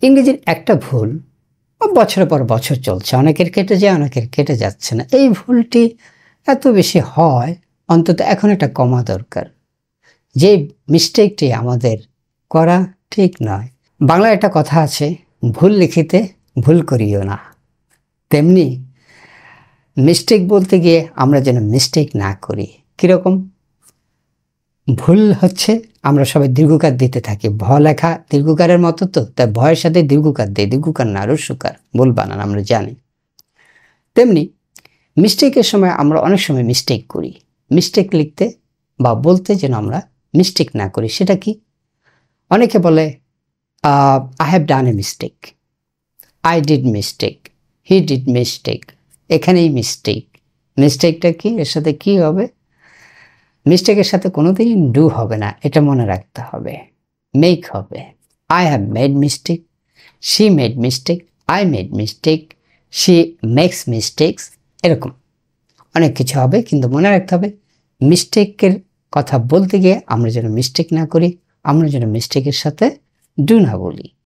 ইংরেজির একটা ভুল বছরের পর বছর চলছে, অনেকের কেটে যায়, অনেকের কেটে যাচ্ছে না। এই ভুলটি এত বেশি হয়, অন্তত এখন এটা কমা দরকার। যে মিস্টেকটি আমাদের করা ঠিক নয়। বাংলায় একটা কথা আছে, ভুল লিখিতে ভুল করিও না। তেমনি মিস্টেক বলতে গিয়ে আমরা যেন মিস্টেক না করি। কীরকম ভুল হচ্ছে? আমরা সবাই দীর্ঘকার দিতে থাকি। ভ লেখা দীর্ঘকারের মতো, তো তাই ভয়ের সাথে দীর্ঘকার দেয়, দীর্ঘকার না রস্যকার, ভুল বানান আমরা জানি। তেমনি মিস্টেকের সময় আমরা অনেক সময় মিস্টেক করি। মিস্টেক লিখতে বা বলতে যেন আমরা মিস্টেক না করি। সেটা কি? অনেকে বলে I have done a mistake, I did mistake, he did mistake. এখানেই মিস্টেক। মিস্টেকটা কি? এর সাথে কি হবে? মিস্টেকের সাথে কোনোদিন ডু হবে না, এটা মনে রাখতে হবে। মেক হবে। I have made mistake, she made mistake, I made mistake, she makes mistakes. এরকম অনেক কিছু হবে, কিন্তু মনে রাখতে হবে মিস্টেকের কথা বলতে গিয়ে আমরা যেন মিস্টেক না করি, আমরা যেন মিস্টেকের সাথে ডু না বলি।